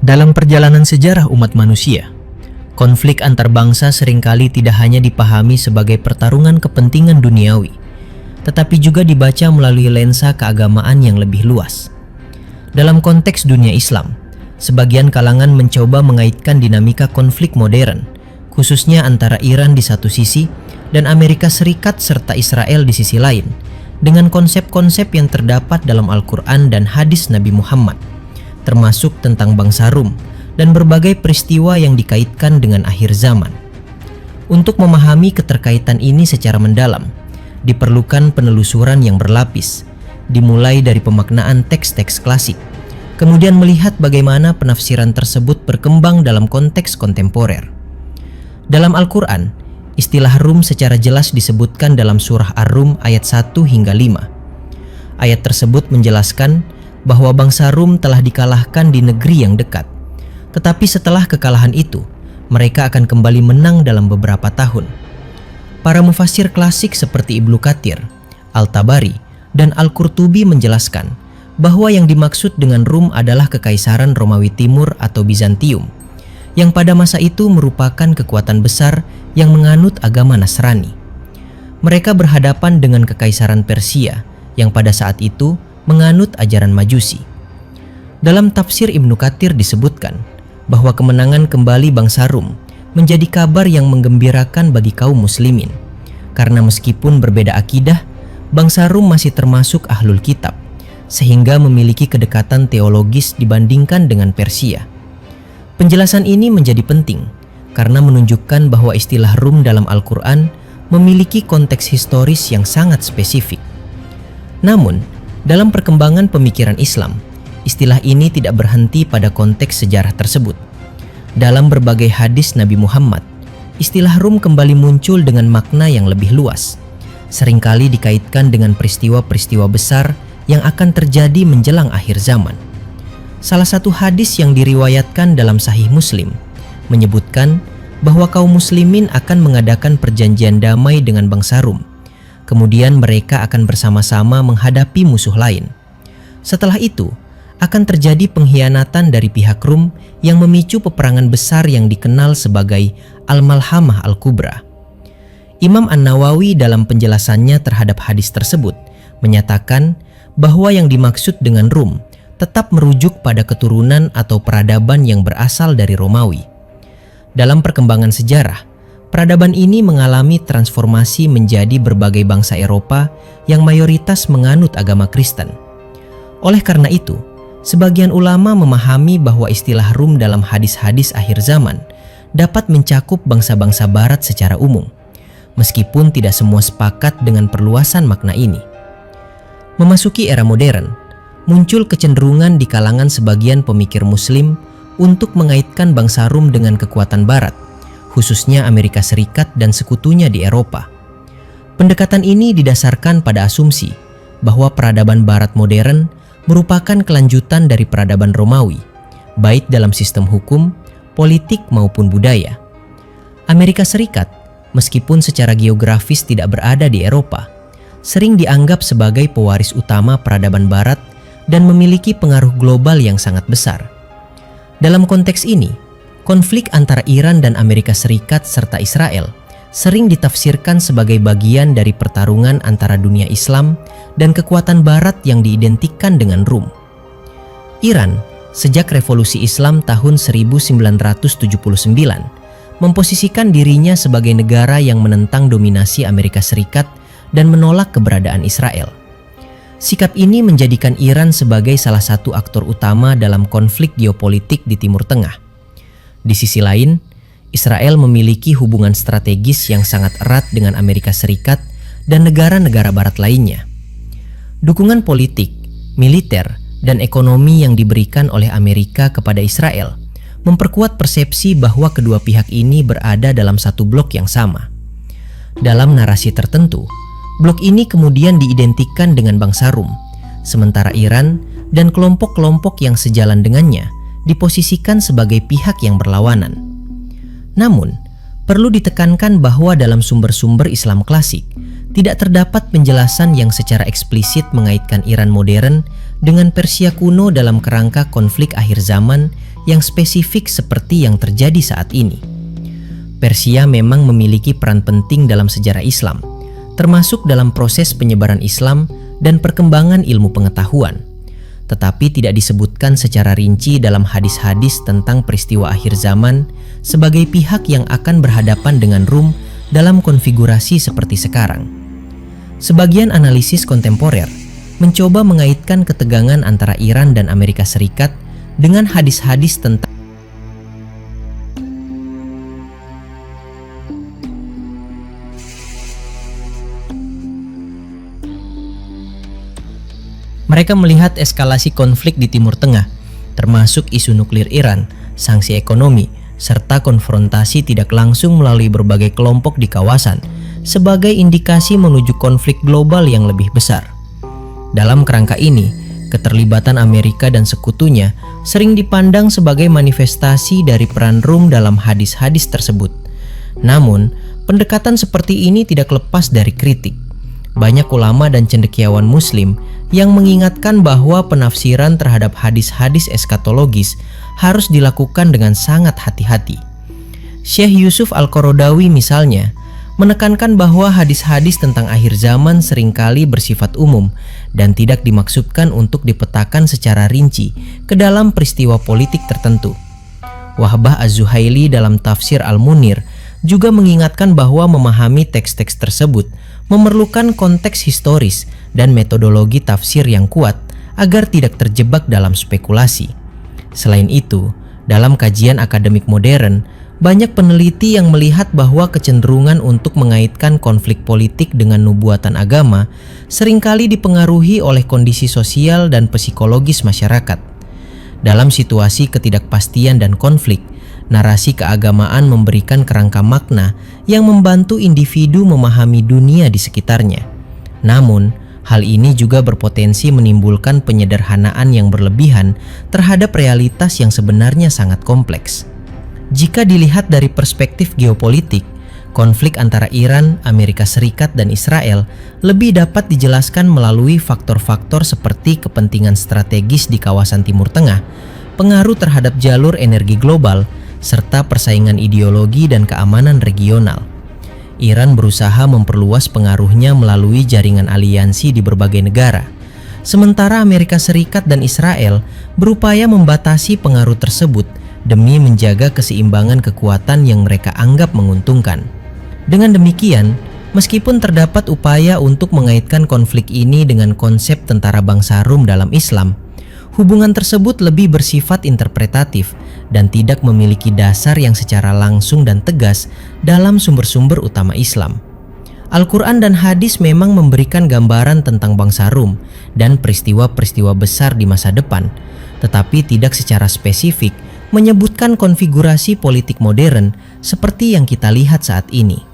Dalam perjalanan sejarah umat manusia, konflik antar bangsa seringkali tidak hanya dipahami sebagai pertarungan kepentingan duniawi, tetapi juga dibaca melalui lensa keagamaan yang lebih luas. Dalam konteks dunia Islam, sebagian kalangan mencoba mengaitkan dinamika konflik modern, khususnya antara Iran di satu sisi dan Amerika Serikat serta Israel di sisi lain, dengan konsep-konsep yang terdapat dalam Al-Quran dan hadis Nabi Muhammad, termasuk tentang bangsa Rum dan berbagai peristiwa yang dikaitkan dengan akhir zaman. Untuk memahami keterkaitan ini secara mendalam, diperlukan penelusuran yang berlapis, dimulai dari pemaknaan teks-teks klasik, kemudian melihat bagaimana penafsiran tersebut berkembang dalam konteks kontemporer. Dalam Al-Quran, istilah Rum secara jelas disebutkan dalam surah Ar-Rum ayat 1 hingga 5. Ayat tersebut menjelaskan bahwa bangsa Rum telah dikalahkan di negeri yang dekat. Tetapi setelah kekalahan itu, mereka akan kembali menang dalam beberapa tahun. Para mufassir klasik seperti Ibnu Katsir, Al-Tabari, dan Al-Qurtubi menjelaskan bahwa yang dimaksud dengan Rum adalah Kekaisaran Romawi Timur atau Bizantium, yang pada masa itu merupakan kekuatan besar yang menganut agama Nasrani. Mereka berhadapan dengan Kekaisaran Persia yang pada saat itu menganut ajaran Majusi. Dalam tafsir Ibnu Katsir disebutkan bahwa kemenangan kembali bangsa Rum menjadi kabar yang menggembirakan bagi kaum muslimin, karena meskipun berbeda akidah, bangsa Rum masih termasuk ahlul kitab, sehingga memiliki kedekatan teologis dibandingkan dengan Persia. Penjelasan ini menjadi penting karena menunjukkan bahwa istilah Rum dalam Al-Quran memiliki konteks historis yang sangat spesifik. Namun, dalam perkembangan pemikiran Islam, istilah ini tidak berhenti pada konteks sejarah tersebut. Dalam berbagai hadis Nabi Muhammad, istilah Rum kembali muncul dengan makna yang lebih luas, seringkali dikaitkan dengan peristiwa-peristiwa besar yang akan terjadi menjelang akhir zaman. Salah satu hadis yang diriwayatkan dalam Sahih Muslim menyebutkan bahwa kaum muslimin akan mengadakan perjanjian damai dengan bangsa Rum. Kemudian mereka akan bersama-sama menghadapi musuh lain. Setelah itu, akan terjadi pengkhianatan dari pihak Rum yang memicu peperangan besar yang dikenal sebagai Al-Malhamah Al-Kubra. Imam An-Nawawi dalam penjelasannya terhadap hadis tersebut menyatakan bahwa yang dimaksud dengan Rum tetap merujuk pada keturunan atau peradaban yang berasal dari Romawi. Dalam perkembangan sejarah, peradaban ini mengalami transformasi menjadi berbagai bangsa Eropa yang mayoritas menganut agama Kristen. Oleh karena itu, sebagian ulama memahami bahwa istilah Rum dalam hadis-hadis akhir zaman dapat mencakup bangsa-bangsa Barat secara umum, meskipun tidak semua sepakat dengan perluasan makna ini. Memasuki era modern, muncul kecenderungan di kalangan sebagian pemikir Muslim untuk mengaitkan bangsa Rum dengan kekuatan Barat, khususnya Amerika Serikat dan sekutunya di Eropa. Pendekatan ini didasarkan pada asumsi bahwa peradaban Barat modern merupakan kelanjutan dari peradaban Romawi, baik dalam sistem hukum, politik maupun budaya. Amerika Serikat, meskipun secara geografis tidak berada di Eropa, sering dianggap sebagai pewaris utama peradaban Barat dan memiliki pengaruh global yang sangat besar. Dalam konteks ini, konflik antara Iran dan Amerika Serikat serta Israel sering ditafsirkan sebagai bagian dari pertarungan antara dunia Islam dan kekuatan Barat yang diidentikan dengan Rum. Iran, sejak revolusi Islam tahun 1979, memposisikan dirinya sebagai negara yang menentang dominasi Amerika Serikat dan menolak keberadaan Israel. Sikap ini menjadikan Iran sebagai salah satu aktor utama dalam konflik geopolitik di Timur Tengah. Di sisi lain, Israel memiliki hubungan strategis yang sangat erat dengan Amerika Serikat dan negara-negara Barat lainnya. Dukungan politik, militer, dan ekonomi yang diberikan oleh Amerika kepada Israel memperkuat persepsi bahwa kedua pihak ini berada dalam satu blok yang sama. Dalam narasi tertentu, blok ini kemudian diidentikan dengan bangsa Rum, sementara Iran dan kelompok-kelompok yang sejalan dengannya diposisikan sebagai pihak yang berlawanan. Namun, perlu ditekankan bahwa dalam sumber-sumber Islam klasik tidak terdapat penjelasan yang secara eksplisit mengaitkan Iran modern dengan Persia kuno dalam kerangka konflik akhir zaman yang spesifik seperti yang terjadi saat ini. Persia memang memiliki peran penting dalam sejarah Islam, termasuk dalam proses penyebaran Islam dan perkembangan ilmu pengetahuan. Tetapi tidak disebutkan secara rinci dalam hadis-hadis tentang peristiwa akhir zaman sebagai pihak yang akan berhadapan dengan Rum dalam konfigurasi seperti sekarang. Sebagian analisis kontemporer mencoba mengaitkan ketegangan antara Iran dan Amerika Serikat dengan hadis-hadis tentang mereka melihat eskalasi konflik di Timur Tengah, termasuk isu nuklir Iran, sanksi ekonomi, serta konfrontasi tidak langsung melalui berbagai kelompok di kawasan, sebagai indikasi menuju konflik global yang lebih besar. Dalam kerangka ini, keterlibatan Amerika dan sekutunya sering dipandang sebagai manifestasi dari peran Rum dalam hadis-hadis tersebut. Namun, pendekatan seperti ini tidak lepas dari kritik. Banyak ulama dan cendekiawan Muslim yang mengingatkan bahwa penafsiran terhadap hadis-hadis eskatologis harus dilakukan dengan sangat hati-hati. Syekh Yusuf Al-Qaradawi misalnya menekankan bahwa hadis-hadis tentang akhir zaman seringkali bersifat umum dan tidak dimaksudkan untuk dipetakan secara rinci ke dalam peristiwa politik tertentu. Wahbah Az-Zuhaili dalam tafsir Al-Munir juga mengingatkan bahwa memahami teks-teks tersebut memerlukan konteks historis dan metodologi tafsir yang kuat agar tidak terjebak dalam spekulasi. Selain itu, dalam kajian akademik modern, banyak peneliti yang melihat bahwa kecenderungan untuk mengaitkan konflik politik dengan nubuatan agama seringkali dipengaruhi oleh kondisi sosial dan psikologis masyarakat. Dalam situasi ketidakpastian dan konflik, narasi keagamaan memberikan kerangka makna yang membantu individu memahami dunia di sekitarnya. Namun, hal ini juga berpotensi menimbulkan penyederhanaan yang berlebihan terhadap realitas yang sebenarnya sangat kompleks. Jika dilihat dari perspektif geopolitik, konflik antara Iran, Amerika Serikat, dan Israel lebih dapat dijelaskan melalui faktor-faktor seperti kepentingan strategis di kawasan Timur Tengah, pengaruh terhadap jalur energi global, serta persaingan ideologi dan keamanan regional. Iran berusaha memperluas pengaruhnya melalui jaringan aliansi di berbagai negara, sementara Amerika Serikat dan Israel berupaya membatasi pengaruh tersebut demi menjaga keseimbangan kekuatan yang mereka anggap menguntungkan. Dengan demikian, meskipun terdapat upaya untuk mengaitkan konflik ini dengan konsep tentara bangsa Rum dalam Islam, hubungan tersebut lebih bersifat interpretatif dan tidak memiliki dasar yang secara langsung dan tegas dalam sumber-sumber utama Islam. Al-Quran dan hadis memang memberikan gambaran tentang bangsa Rum dan peristiwa-peristiwa besar di masa depan, tetapi tidak secara spesifik menyebutkan konfigurasi politik modern seperti yang kita lihat saat ini.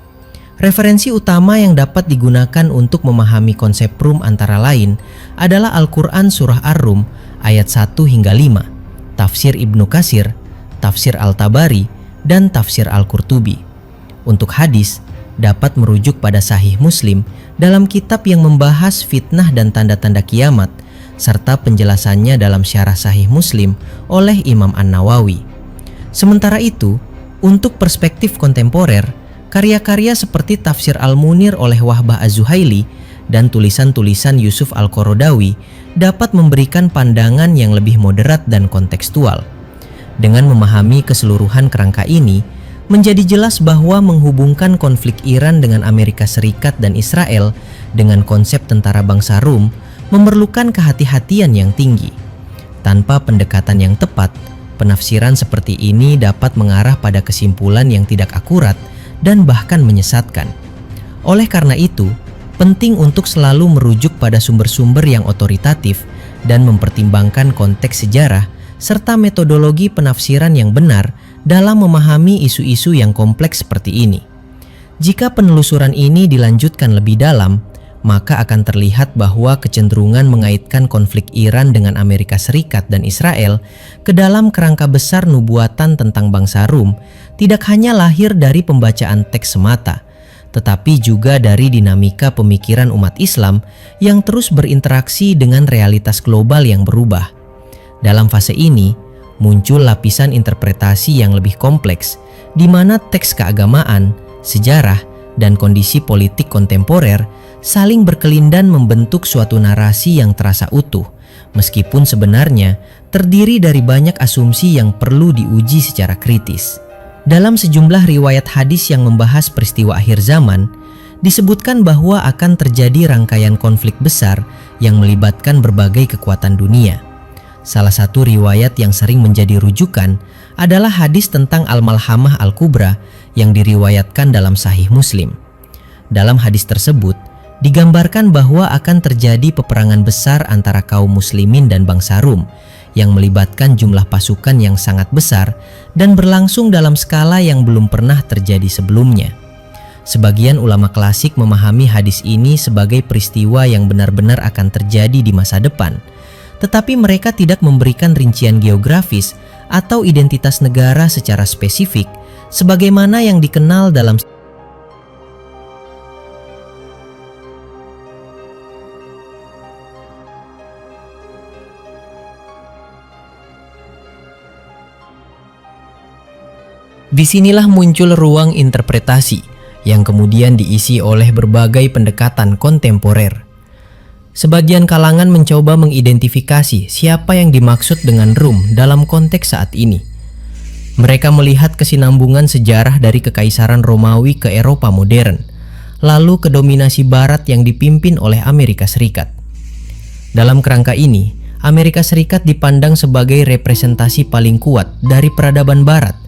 Referensi utama yang dapat digunakan untuk memahami konsep Rum antara lain adalah Al-Quran Surah Ar-Rum ayat 1 hingga 5, Tafsir Ibnu Katsir, Tafsir Al-Tabari, dan Tafsir Al-Qurtubi. Untuk hadis, dapat merujuk pada Sahih Muslim dalam kitab yang membahas fitnah dan tanda-tanda kiamat, serta penjelasannya dalam Syarah Sahih Muslim oleh Imam An-Nawawi. Sementara itu, untuk perspektif kontemporer, karya-karya seperti Tafsir Al-Munir oleh Wahbah Az-Zuhaili dan tulisan-tulisan Yusuf Al-Qaradawi dapat memberikan pandangan yang lebih moderat dan kontekstual. Dengan memahami keseluruhan kerangka ini, menjadi jelas bahwa menghubungkan konflik Iran dengan Amerika Serikat dan Israel dengan konsep tentara bangsa Rum memerlukan kehati-hatian yang tinggi. Tanpa pendekatan yang tepat, penafsiran seperti ini dapat mengarah pada kesimpulan yang tidak akurat dan bahkan menyesatkan. Oleh karena itu, penting untuk selalu merujuk pada sumber-sumber yang otoritatif dan mempertimbangkan konteks sejarah serta metodologi penafsiran yang benar dalam memahami isu-isu yang kompleks seperti ini. Jika penelusuran ini dilanjutkan lebih dalam, maka akan terlihat bahwa kecenderungan mengaitkan konflik Iran dengan Amerika Serikat dan Israel ke dalam kerangka besar nubuatan tentang bangsa Rum tidak hanya lahir dari pembacaan teks semata, tetapi juga dari dinamika pemikiran umat Islam yang terus berinteraksi dengan realitas global yang berubah. Dalam fase ini, muncul lapisan interpretasi yang lebih kompleks, di mana teks keagamaan, sejarah, dan kondisi politik kontemporer saling berkelindan membentuk suatu narasi yang terasa utuh, meskipun sebenarnya terdiri dari banyak asumsi yang perlu diuji secara kritis. Dalam sejumlah riwayat hadis yang membahas peristiwa akhir zaman, disebutkan bahwa akan terjadi rangkaian konflik besar yang melibatkan berbagai kekuatan dunia. Salah satu riwayat yang sering menjadi rujukan adalah hadis tentang Al-Malhamah Al-Kubra yang diriwayatkan dalam Sahih Muslim. Dalam hadis tersebut, digambarkan bahwa akan terjadi peperangan besar antara kaum muslimin dan bangsa Rum yang melibatkan jumlah pasukan yang sangat besar dan berlangsung dalam skala yang belum pernah terjadi sebelumnya. Sebagian ulama klasik memahami hadis ini sebagai peristiwa yang benar-benar akan terjadi di masa depan, tetapi mereka tidak memberikan rincian geografis atau identitas negara secara spesifik sebagaimana yang dikenal dalam Disinilah muncul ruang interpretasi yang kemudian diisi oleh berbagai pendekatan kontemporer. Sebagian kalangan mencoba mengidentifikasi siapa yang dimaksud dengan Rum dalam konteks saat ini. Mereka melihat kesinambungan sejarah dari Kekaisaran Romawi ke Eropa modern, lalu ke dominasi Barat yang dipimpin oleh Amerika Serikat. Dalam kerangka ini, Amerika Serikat dipandang sebagai representasi paling kuat dari peradaban Barat,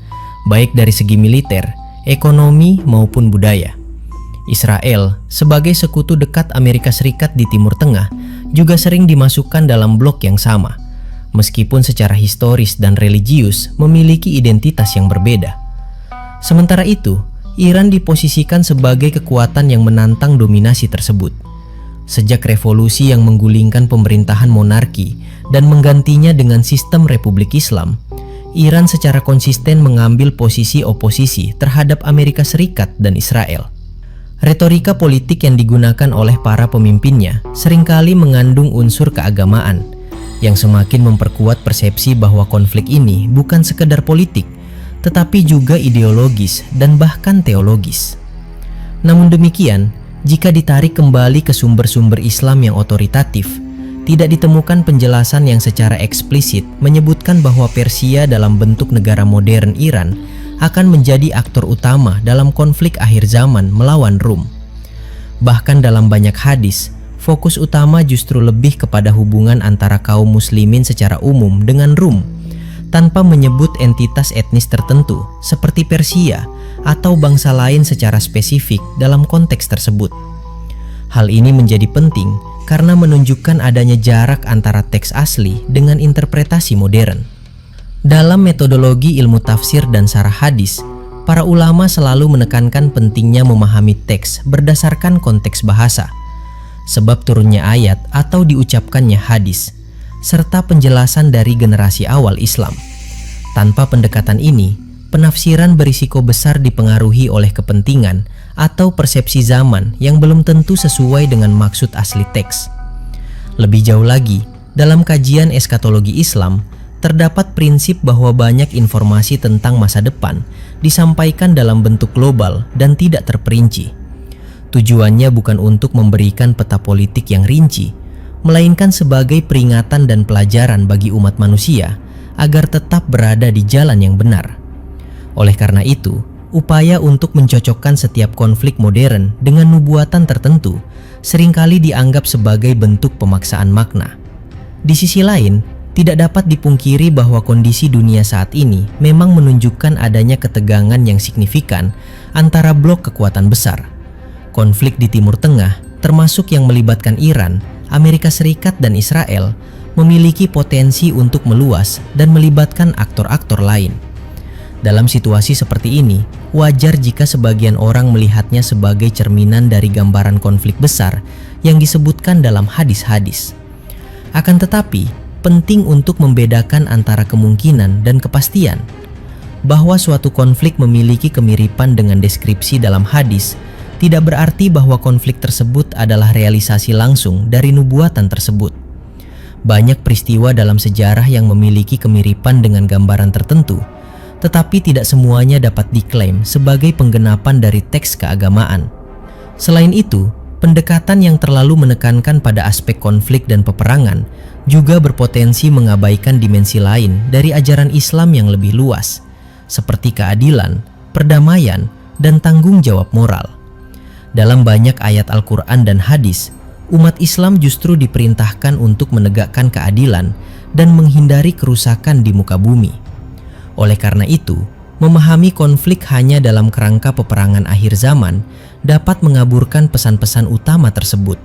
baik dari segi militer, ekonomi, maupun budaya. Israel, sebagai sekutu dekat Amerika Serikat di Timur Tengah, juga sering dimasukkan dalam blok yang sama, meskipun secara historis dan religius memiliki identitas yang berbeda. Sementara itu, Iran diposisikan sebagai kekuatan yang menantang dominasi tersebut. Sejak revolusi yang menggulingkan pemerintahan monarki dan menggantinya dengan sistem Republik Islam, Iran secara konsisten mengambil posisi oposisi terhadap Amerika Serikat dan Israel. Retorika politik yang digunakan oleh para pemimpinnya seringkali mengandung unsur keagamaan, yang semakin memperkuat persepsi bahwa konflik ini bukan sekedar politik, tetapi juga ideologis dan bahkan teologis. Namun demikian, jika ditarik kembali ke sumber-sumber Islam yang otoritatif, tidak ditemukan penjelasan yang secara eksplisit menyebutkan bahwa Persia dalam bentuk negara modern Iran akan menjadi aktor utama dalam konflik akhir zaman melawan Rum. Bahkan dalam banyak hadis, fokus utama justru lebih kepada hubungan antara kaum muslimin secara umum dengan Rum, tanpa menyebut entitas etnis tertentu seperti Persia atau bangsa lain secara spesifik dalam konteks tersebut. Hal ini menjadi penting karena menunjukkan adanya jarak antara teks asli dengan interpretasi modern. Dalam metodologi ilmu tafsir dan syarah hadis, para ulama selalu menekankan pentingnya memahami teks berdasarkan konteks bahasa, sebab turunnya ayat atau diucapkannya hadis, serta penjelasan dari generasi awal Islam. Tanpa pendekatan ini, penafsiran berisiko besar dipengaruhi oleh kepentingan atau persepsi zaman yang belum tentu sesuai dengan maksud asli teks. Lebih jauh lagi, dalam kajian eskatologi Islam, terdapat prinsip bahwa banyak informasi tentang masa depan disampaikan dalam bentuk global dan tidak terperinci. Tujuannya bukan untuk memberikan peta politik yang rinci, melainkan sebagai peringatan dan pelajaran bagi umat manusia agar tetap berada di jalan yang benar. Oleh karena itu, upaya untuk mencocokkan setiap konflik modern dengan nubuatan tertentu seringkali dianggap sebagai bentuk pemaksaan makna. Di sisi lain, tidak dapat dipungkiri bahwa kondisi dunia saat ini memang menunjukkan adanya ketegangan yang signifikan antara blok kekuatan besar. Konflik di Timur Tengah, termasuk yang melibatkan Iran, Amerika Serikat, dan Israel, memiliki potensi untuk meluas dan melibatkan aktor-aktor lain. Dalam situasi seperti ini, wajar jika sebagian orang melihatnya sebagai cerminan dari gambaran konflik besar yang disebutkan dalam hadis-hadis. Akan tetapi, penting untuk membedakan antara kemungkinan dan kepastian. Bahwa suatu konflik memiliki kemiripan dengan deskripsi dalam hadis tidak berarti bahwa konflik tersebut adalah realisasi langsung dari nubuatan tersebut. Banyak peristiwa dalam sejarah yang memiliki kemiripan dengan gambaran tertentu, tetapi tidak semuanya dapat diklaim sebagai penggenapan dari teks keagamaan. Selain itu, pendekatan yang terlalu menekankan pada aspek konflik dan peperangan juga berpotensi mengabaikan dimensi lain dari ajaran Islam yang lebih luas, seperti keadilan, perdamaian, dan tanggung jawab moral. Dalam banyak ayat Al-Quran dan hadis, umat Islam justru diperintahkan untuk menegakkan keadilan dan menghindari kerusakan di muka bumi. Oleh karena itu, memahami konflik hanya dalam kerangka peperangan akhir zaman dapat mengaburkan pesan-pesan utama tersebut.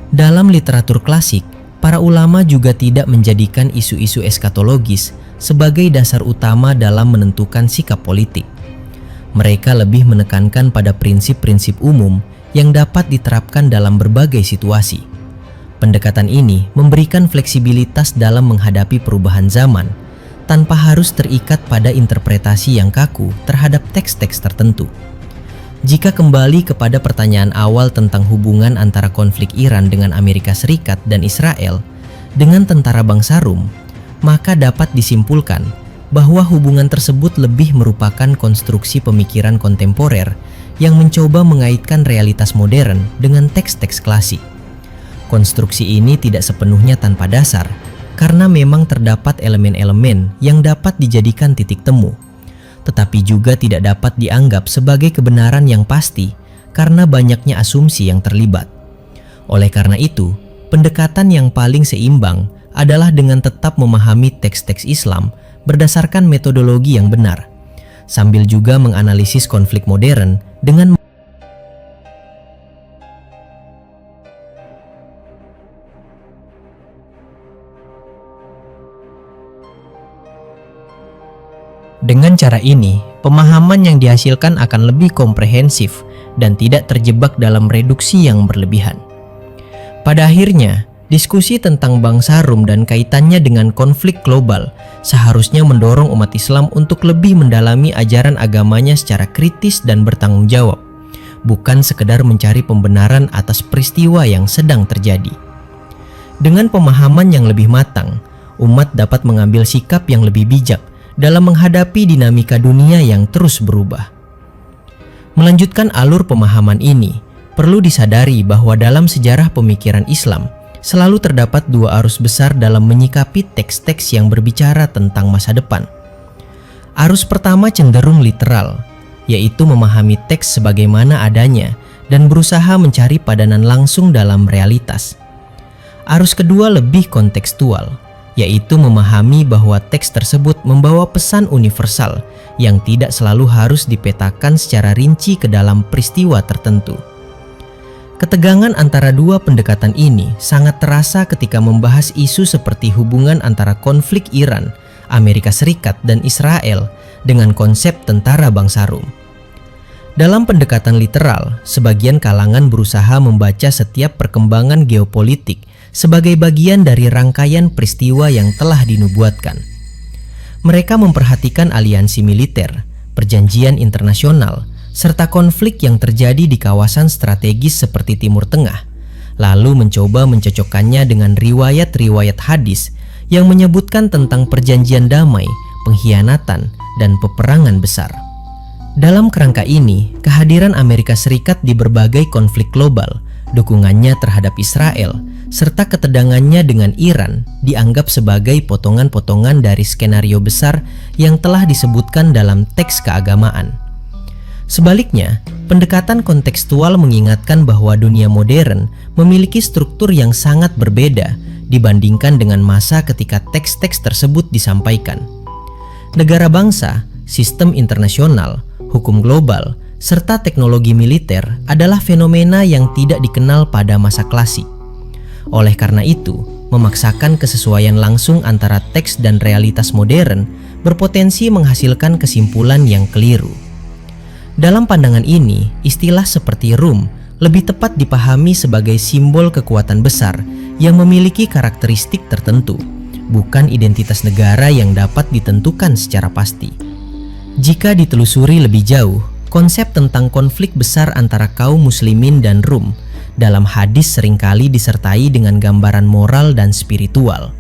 Dalam literatur klasik, para ulama juga tidak menjadikan isu-isu eskatologis sebagai dasar utama dalam menentukan sikap politik. Mereka lebih menekankan pada prinsip-prinsip umum yang dapat diterapkan dalam berbagai situasi. Pendekatan ini memberikan fleksibilitas dalam menghadapi perubahan zaman, tanpa harus terikat pada interpretasi yang kaku terhadap teks-teks tertentu. Jika kembali kepada pertanyaan awal tentang hubungan antara konflik Iran dengan Amerika Serikat dan Israel dengan tentara bangsa Rum, maka dapat disimpulkan bahwa hubungan tersebut lebih merupakan konstruksi pemikiran kontemporer yang mencoba mengaitkan realitas modern dengan teks-teks klasik. Konstruksi ini tidak sepenuhnya tanpa dasar, karena memang terdapat elemen-elemen yang dapat dijadikan titik temu, tetapi juga tidak dapat dianggap sebagai kebenaran yang pasti karena banyaknya asumsi yang terlibat. Oleh karena itu, pendekatan yang paling seimbang adalah dengan tetap memahami teks-teks Islam berdasarkan metodologi yang benar, sambil juga menganalisis konflik modern dengan cara ini, pemahaman yang dihasilkan akan lebih komprehensif dan tidak terjebak dalam reduksi yang berlebihan. Pada akhirnya, diskusi tentang bangsa Rum dan kaitannya dengan konflik global seharusnya mendorong umat Islam untuk lebih mendalami ajaran agamanya secara kritis dan bertanggung jawab, bukan sekedar mencari pembenaran atas peristiwa yang sedang terjadi. Dengan pemahaman yang lebih matang, umat dapat mengambil sikap yang lebih bijak dalam menghadapi dinamika dunia yang terus berubah. Melanjutkan alur pemahaman ini, perlu disadari bahwa dalam sejarah pemikiran Islam, selalu terdapat dua arus besar dalam menyikapi teks-teks yang berbicara tentang masa depan. Arus pertama cenderung literal, yaitu memahami teks sebagaimana adanya dan berusaha mencari padanan langsung dalam realitas. Arus kedua lebih kontekstual, yaitu memahami bahwa teks tersebut membawa pesan universal yang tidak selalu harus dipetakan secara rinci ke dalam peristiwa tertentu. Ketegangan antara dua pendekatan ini sangat terasa ketika membahas isu seperti hubungan antara konflik Iran, Amerika Serikat, dan Israel dengan konsep tentara bangsa Rum. Dalam pendekatan literal, sebagian kalangan berusaha membaca setiap perkembangan geopolitik sebagai bagian dari rangkaian peristiwa yang telah dinubuatkan. Mereka memperhatikan aliansi militer, perjanjian internasional, serta konflik yang terjadi di kawasan strategis seperti Timur Tengah, lalu mencoba mencocokkannya dengan riwayat-riwayat hadis yang menyebutkan tentang perjanjian damai, pengkhianatan, dan peperangan besar. Dalam kerangka ini, kehadiran Amerika Serikat di berbagai konflik global, dukungannya terhadap Israel, serta ketegangannya dengan Iran dianggap sebagai potongan-potongan dari skenario besar yang telah disebutkan dalam teks keagamaan. Sebaliknya, pendekatan kontekstual mengingatkan bahwa dunia modern memiliki struktur yang sangat berbeda dibandingkan dengan masa ketika teks-teks tersebut disampaikan. Negara bangsa, sistem internasional, hukum global, serta teknologi militer adalah fenomena yang tidak dikenal pada masa klasik. Oleh karena itu, memaksakan kesesuaian langsung antara teks dan realitas modern berpotensi menghasilkan kesimpulan yang keliru. Dalam pandangan ini, istilah seperti Rum lebih tepat dipahami sebagai simbol kekuatan besar yang memiliki karakteristik tertentu, bukan identitas negara yang dapat ditentukan secara pasti. Jika ditelusuri lebih jauh, Konsep tentang konflik besar antara kaum muslimin dan Rum dalam hadis seringkali disertai dengan gambaran moral dan spiritual.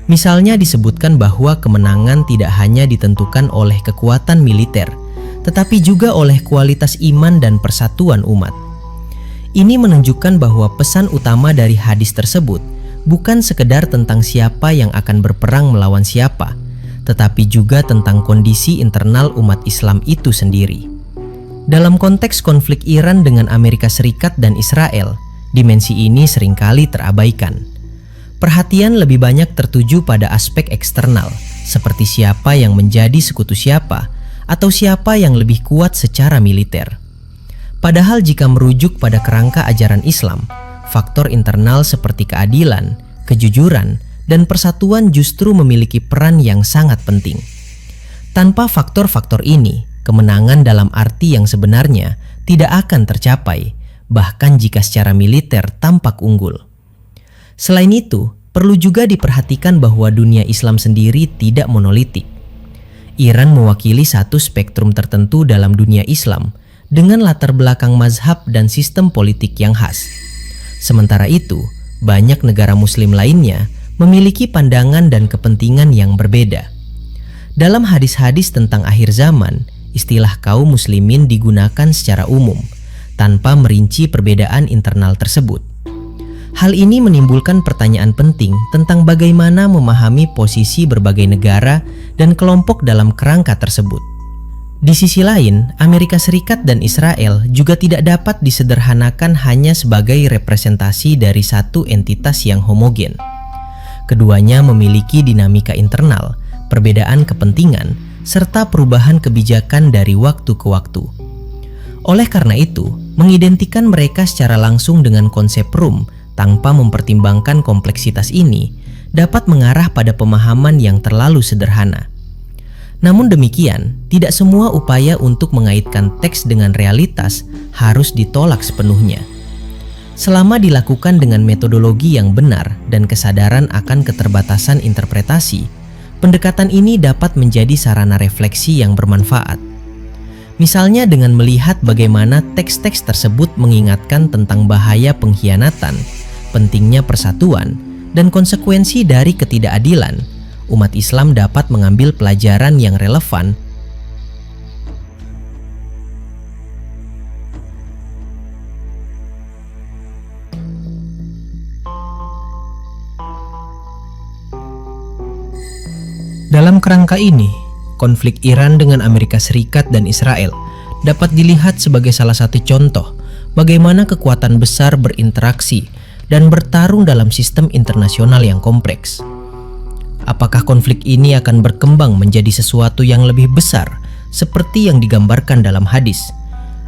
Misalnya disebutkan bahwa kemenangan tidak hanya ditentukan oleh kekuatan militer, tetapi juga oleh kualitas iman dan persatuan umat. Ini menunjukkan bahwa pesan utama dari hadis tersebut bukan sekedar tentang siapa yang akan berperang melawan siapa, tetapi juga tentang kondisi internal umat Islam itu sendiri. Dalam konteks konflik Iran dengan Amerika Serikat dan Israel, dimensi ini seringkali terabaikan. Perhatian lebih banyak tertuju pada aspek eksternal, seperti siapa yang menjadi sekutu siapa, atau siapa yang lebih kuat secara militer. Padahal jika merujuk pada kerangka ajaran Islam, faktor internal seperti keadilan, kejujuran, dan persatuan justru memiliki peran yang sangat penting. Tanpa faktor-faktor ini, kemenangan dalam arti yang sebenarnya tidak akan tercapai, bahkan jika secara militer tampak unggul. Selain itu, perlu juga diperhatikan bahwa dunia Islam sendiri tidak monolitik. Iran mewakili satu spektrum tertentu dalam dunia Islam dengan latar belakang mazhab dan sistem politik yang khas. Sementara itu, banyak negara muslim lainnya memiliki pandangan dan kepentingan yang berbeda. Dalam hadis-hadis tentang akhir zaman, istilah kaum muslimin digunakan secara umum, tanpa merinci perbedaan internal tersebut. Hal ini menimbulkan pertanyaan penting tentang bagaimana memahami posisi berbagai negara dan kelompok dalam kerangka tersebut. Di sisi lain, Amerika Serikat dan Israel juga tidak dapat disederhanakan hanya sebagai representasi dari satu entitas yang homogen. Keduanya memiliki dinamika internal, perbedaan kepentingan, serta perubahan kebijakan dari waktu ke waktu. Oleh karena itu, mengidentikan mereka secara langsung dengan konsep Rum tanpa mempertimbangkan kompleksitas ini dapat mengarah pada pemahaman yang terlalu sederhana. Namun demikian, tidak semua upaya untuk mengaitkan teks dengan realitas harus ditolak sepenuhnya. Selama dilakukan dengan metodologi yang benar dan kesadaran akan keterbatasan interpretasi, pendekatan ini dapat menjadi sarana refleksi yang bermanfaat. Misalnya dengan melihat bagaimana teks-teks tersebut mengingatkan tentang bahaya pengkhianatan, pentingnya persatuan, dan konsekuensi dari ketidakadilan, umat Islam dapat mengambil pelajaran yang relevan dalam kerangka ini. Konflik Iran dengan Amerika Serikat dan Israel dapat dilihat sebagai salah satu contoh bagaimana kekuatan besar berinteraksi dan bertarung dalam sistem internasional yang kompleks. Apakah konflik ini akan berkembang menjadi sesuatu yang lebih besar seperti yang digambarkan dalam hadis,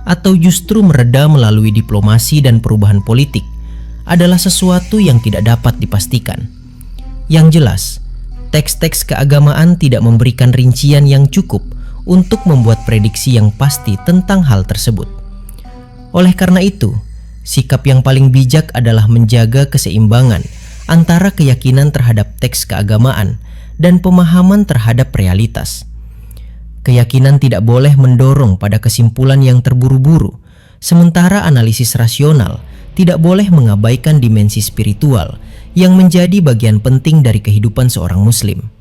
atau justru mereda melalui diplomasi dan perubahan politik, adalah sesuatu yang tidak dapat dipastikan. Yang jelas, teks-teks keagamaan tidak memberikan rincian yang cukup untuk membuat prediksi yang pasti tentang hal tersebut. Oleh karena itu, sikap yang paling bijak adalah menjaga keseimbangan antara keyakinan terhadap teks keagamaan dan pemahaman terhadap realitas. Keyakinan tidak boleh mendorong pada kesimpulan yang terburu-buru, sementara analisis rasional tidak boleh mengabaikan dimensi spiritual yang menjadi bagian penting dari kehidupan seorang muslim.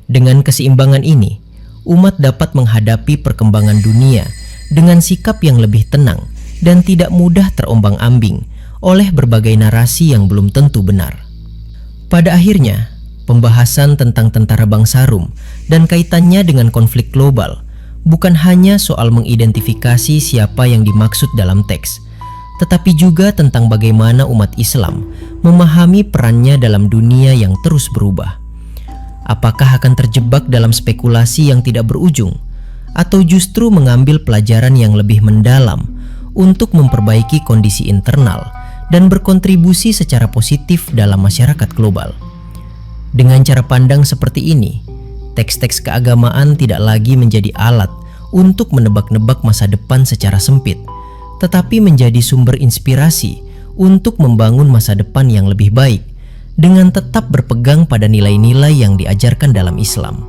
Dengan keseimbangan ini, umat dapat menghadapi perkembangan dunia dengan sikap yang lebih tenang dan tidak mudah terombang-ambing oleh berbagai narasi yang belum tentu benar. Pada akhirnya, pembahasan tentang tentara bangsa Rum dan kaitannya dengan konflik global bukan hanya soal mengidentifikasi siapa yang dimaksud dalam teks, tetapi juga tentang bagaimana umat Islam memahami perannya dalam dunia yang terus berubah. Apakah akan terjebak dalam spekulasi yang tidak berujung, atau justru mengambil pelajaran yang lebih mendalam untuk memperbaiki kondisi internal dan berkontribusi secara positif dalam masyarakat global? Dengan cara pandang seperti ini, teks-teks keagamaan tidak lagi menjadi alat untuk menebak-nebak masa depan secara sempit, tetapi menjadi sumber inspirasi untuk membangun masa depan yang lebih baik dengan tetap berpegang pada nilai-nilai yang diajarkan dalam Islam.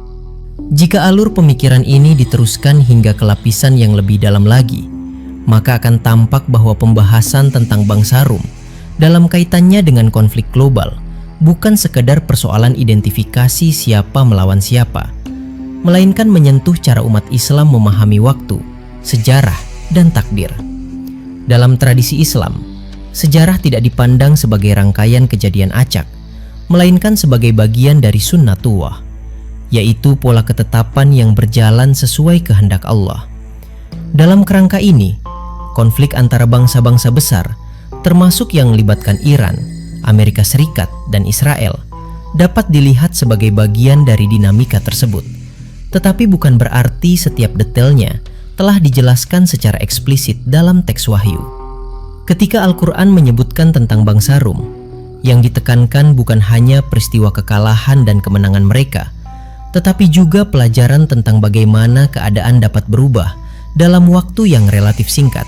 Jika alur pemikiran ini diteruskan hingga ke lapisan yang lebih dalam lagi, maka akan tampak bahwa pembahasan tentang bangsa Rum dalam kaitannya dengan konflik global bukan sekedar persoalan identifikasi siapa melawan siapa, melainkan menyentuh cara umat Islam memahami waktu, sejarah, dan takdir. Dalam tradisi Islam, sejarah tidak dipandang sebagai rangkaian kejadian acak, melainkan sebagai bagian dari sunnatullah, yaitu pola ketetapan yang berjalan sesuai kehendak Allah. Dalam kerangka ini, konflik antara bangsa-bangsa besar, termasuk yang melibatkan Iran, Amerika Serikat, dan Israel, dapat dilihat sebagai bagian dari dinamika tersebut. Tetapi bukan berarti setiap detailnya telah dijelaskan secara eksplisit dalam teks wahyu. Ketika Al-Quran menyebutkan tentang bangsa Rum, yang ditekankan bukan hanya peristiwa kekalahan dan kemenangan mereka, tetapi juga pelajaran tentang bagaimana keadaan dapat berubah dalam waktu yang relatif singkat.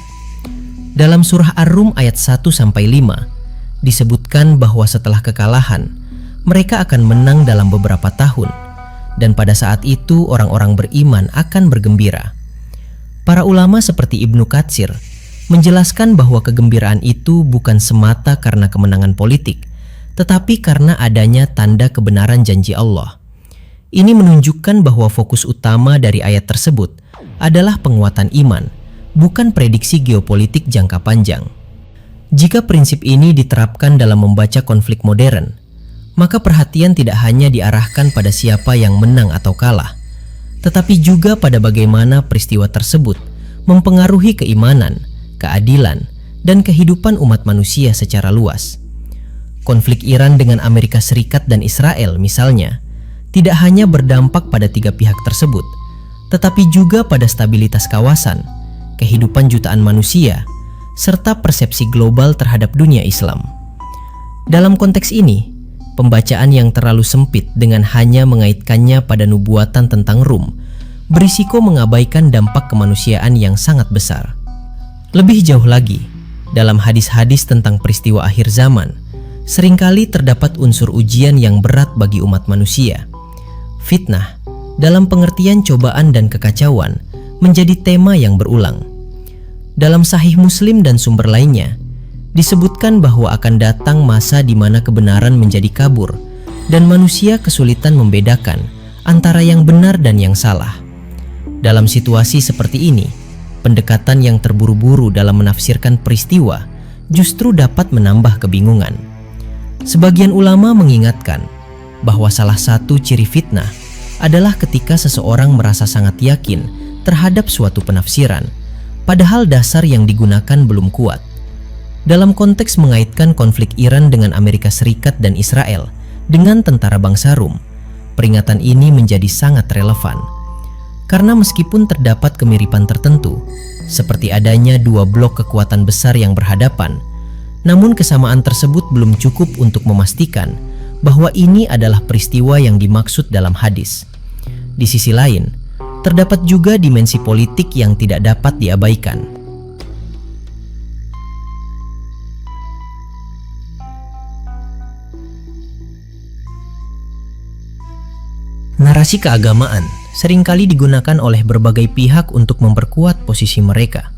Dalam surah Ar-Rum ayat 1-5 disebutkan bahwa setelah kekalahan, mereka akan menang dalam beberapa tahun, dan pada saat itu orang-orang beriman akan bergembira. Para ulama seperti Ibnu Katsir menjelaskan bahwa kegembiraan itu bukan semata karena kemenangan politik, tetapi karena adanya tanda kebenaran janji Allah. Ini menunjukkan bahwa fokus utama dari ayat tersebut adalah penguatan iman, bukan prediksi geopolitik jangka panjang. Jika prinsip ini diterapkan dalam membaca konflik modern, maka perhatian tidak hanya diarahkan pada siapa yang menang atau kalah, tetapi juga pada bagaimana peristiwa tersebut mempengaruhi keimanan, keadilan, dan kehidupan umat manusia secara luas. Konflik Iran dengan Amerika Serikat dan Israel misalnya, tidak hanya berdampak pada tiga pihak tersebut, tetapi juga pada stabilitas kawasan, kehidupan jutaan manusia, serta persepsi global terhadap dunia Islam. Dalam konteks ini, pembacaan yang terlalu sempit dengan hanya mengaitkannya pada nubuatan tentang Rum berisiko mengabaikan dampak kemanusiaan yang sangat besar. Lebih jauh lagi, dalam hadis-hadis tentang peristiwa akhir zaman, seringkali terdapat unsur ujian yang berat bagi umat manusia. Fitnah, dalam pengertian cobaan dan kekacauan, menjadi tema yang berulang. Dalam Sahih Muslim dan sumber lainnya, disebutkan bahwa akan datang masa di mana kebenaran menjadi kabur dan manusia kesulitan membedakan antara yang benar dan yang salah. Dalam situasi seperti ini, pendekatan yang terburu-buru dalam menafsirkan peristiwa justru dapat menambah kebingungan. Sebagian ulama mengingatkan bahwa salah satu ciri fitnah adalah ketika seseorang merasa sangat yakin terhadap suatu penafsiran, padahal dasar yang digunakan belum kuat. Dalam konteks mengaitkan konflik Iran dengan Amerika Serikat dan Israel dengan tentara bangsa Rum, peringatan ini menjadi sangat relevan. Karena meskipun terdapat kemiripan tertentu, seperti adanya dua blok kekuatan besar yang berhadapan, namun kesamaan tersebut belum cukup untuk memastikan bahwa ini adalah peristiwa yang dimaksud dalam hadis. Di sisi lain, terdapat juga dimensi politik yang tidak dapat diabaikan. Narasi keagamaan seringkali digunakan oleh berbagai pihak untuk memperkuat posisi mereka.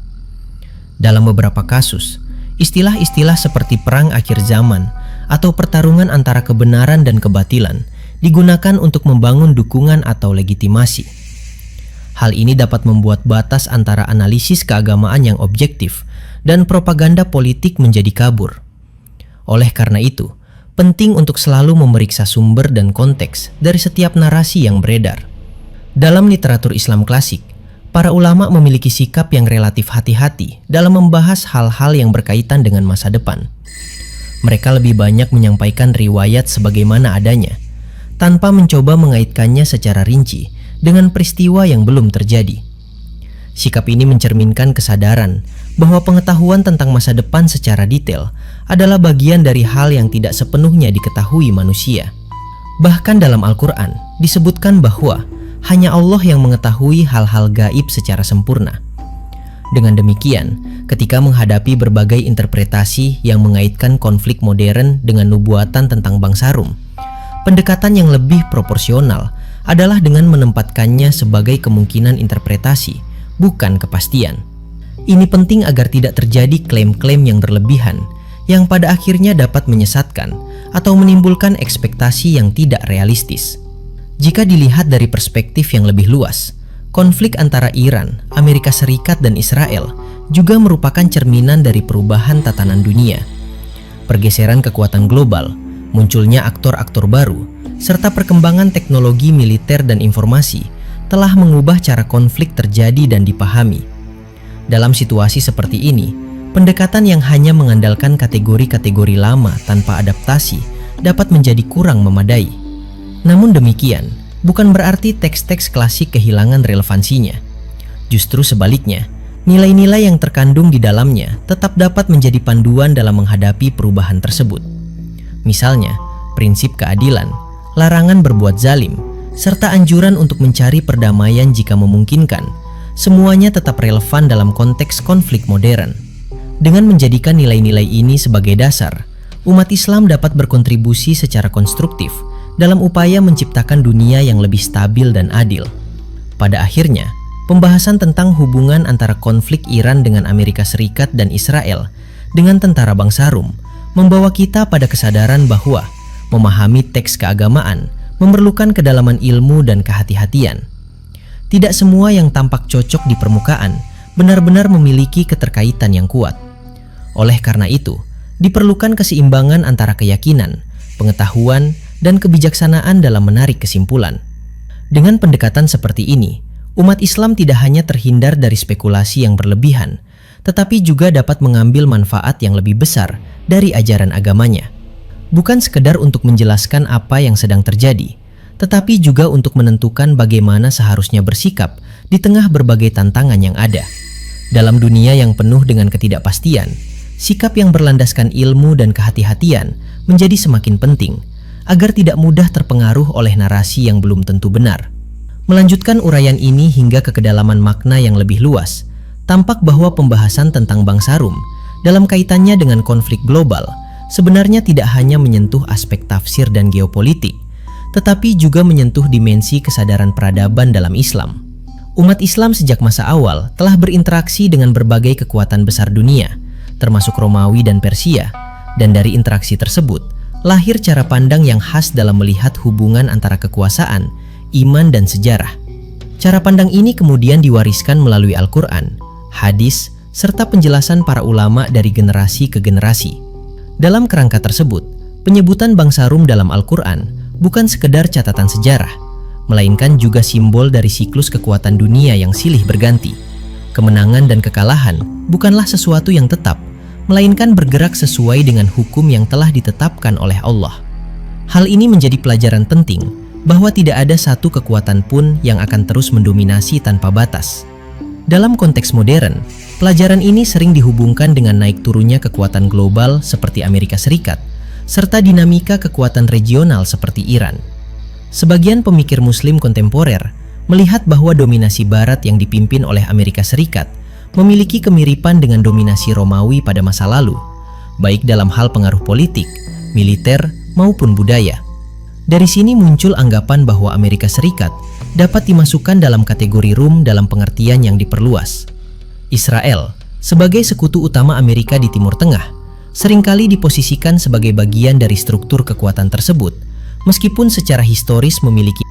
Dalam beberapa kasus, istilah-istilah seperti perang akhir zaman atau pertarungan antara kebenaran dan kebatilan digunakan untuk membangun dukungan atau legitimasi. Hal ini dapat membuat batas antara analisis keagamaan yang objektif dan propaganda politik menjadi kabur. Oleh karena itu, penting untuk selalu memeriksa sumber dan konteks dari setiap narasi yang beredar. Dalam literatur Islam klasik, para ulama memiliki sikap yang relatif hati-hati dalam membahas hal-hal yang berkaitan dengan masa depan. Mereka lebih banyak menyampaikan riwayat sebagaimana adanya, tanpa mencoba mengaitkannya secara rinci dengan peristiwa yang belum terjadi. Sikap ini mencerminkan kesadaran bahwa pengetahuan tentang masa depan secara detail adalah bagian dari hal yang tidak sepenuhnya diketahui manusia. Bahkan dalam Al-Quran disebutkan bahwa hanya Allah yang mengetahui hal-hal gaib secara sempurna. Dengan demikian, ketika menghadapi berbagai interpretasi yang mengaitkan konflik modern dengan nubuatan tentang bangsa Rum, pendekatan yang lebih proporsional adalah dengan menempatkannya sebagai kemungkinan interpretasi, bukan kepastian. Ini penting agar tidak terjadi klaim-klaim yang berlebihan, yang pada akhirnya dapat menyesatkan atau menimbulkan ekspektasi yang tidak realistis. Jika dilihat dari perspektif yang lebih luas, konflik antara Iran, Amerika Serikat, dan Israel juga merupakan cerminan dari perubahan tatanan dunia. Pergeseran kekuatan global, munculnya aktor-aktor baru, serta perkembangan teknologi militer dan informasi telah mengubah cara konflik terjadi dan dipahami. Dalam situasi seperti ini, pendekatan yang hanya mengandalkan kategori-kategori lama tanpa adaptasi dapat menjadi kurang memadai. Namun demikian, bukan berarti teks-teks klasik kehilangan relevansinya. Justru sebaliknya, nilai-nilai yang terkandung di dalamnya tetap dapat menjadi panduan dalam menghadapi perubahan tersebut. Misalnya, prinsip keadilan, larangan berbuat zalim, serta anjuran untuk mencari perdamaian jika memungkinkan, semuanya tetap relevan dalam konteks konflik modern. Dengan menjadikan nilai-nilai ini sebagai dasar, umat Islam dapat berkontribusi secara konstruktif dalam upaya menciptakan dunia yang lebih stabil dan adil. Pada akhirnya, pembahasan tentang hubungan antara konflik Iran dengan Amerika Serikat dan Israel dengan tentara bangsa Rum membawa kita pada kesadaran bahwa memahami teks keagamaan memerlukan kedalaman ilmu dan kehati-hatian. Tidak semua yang tampak cocok di permukaan benar-benar memiliki keterkaitan yang kuat. Oleh karena itu, diperlukan keseimbangan antara keyakinan, pengetahuan, dan kebijaksanaan dalam menarik kesimpulan. Dengan pendekatan seperti ini, umat Islam tidak hanya terhindar dari spekulasi yang berlebihan, tetapi juga dapat mengambil manfaat yang lebih besar dari ajaran agamanya. Bukan sekedar untuk menjelaskan apa yang sedang terjadi, tetapi juga untuk menentukan bagaimana seharusnya bersikap di tengah berbagai tantangan yang ada. Dalam dunia yang penuh dengan ketidakpastian, sikap yang berlandaskan ilmu dan kehati-hatian menjadi semakin penting agar tidak mudah terpengaruh oleh narasi yang belum tentu benar. Melanjutkan uraian ini hingga ke kedalaman makna yang lebih luas, tampak bahwa pembahasan tentang bangsa Rum dalam kaitannya dengan konflik global sebenarnya tidak hanya menyentuh aspek tafsir dan geopolitik, tetapi juga menyentuh dimensi kesadaran peradaban dalam Islam. Umat Islam sejak masa awal telah berinteraksi dengan berbagai kekuatan besar dunia, termasuk Romawi dan Persia, dan dari interaksi tersebut lahir cara pandang yang khas dalam melihat hubungan antara kekuasaan, iman, dan sejarah. Cara pandang ini kemudian diwariskan melalui Al-Quran, hadis, serta penjelasan para ulama dari generasi ke generasi. Dalam kerangka tersebut, penyebutan bangsa Rum dalam Al-Quran bukan sekedar catatan sejarah, melainkan juga simbol dari siklus kekuatan dunia yang silih berganti. Kemenangan dan kekalahan bukanlah sesuatu yang tetap, melainkan bergerak sesuai dengan hukum yang telah ditetapkan oleh Allah. Hal ini menjadi pelajaran penting bahwa tidak ada satu kekuatan pun yang akan terus mendominasi tanpa batas. Dalam konteks modern, pelajaran ini sering dihubungkan dengan naik turunnya kekuatan global seperti Amerika Serikat, serta dinamika kekuatan regional seperti Iran. Sebagian pemikir Muslim kontemporer melihat bahwa dominasi Barat yang dipimpin oleh Amerika Serikat memiliki kemiripan dengan dominasi Romawi pada masa lalu, baik dalam hal pengaruh politik, militer, maupun budaya. Dari sini muncul anggapan bahwa Amerika Serikat dapat dimasukkan dalam kategori Rum dalam pengertian yang diperluas. Israel, sebagai sekutu utama Amerika di Timur Tengah, seringkali diposisikan sebagai bagian dari struktur kekuatan tersebut, meskipun secara historis memiliki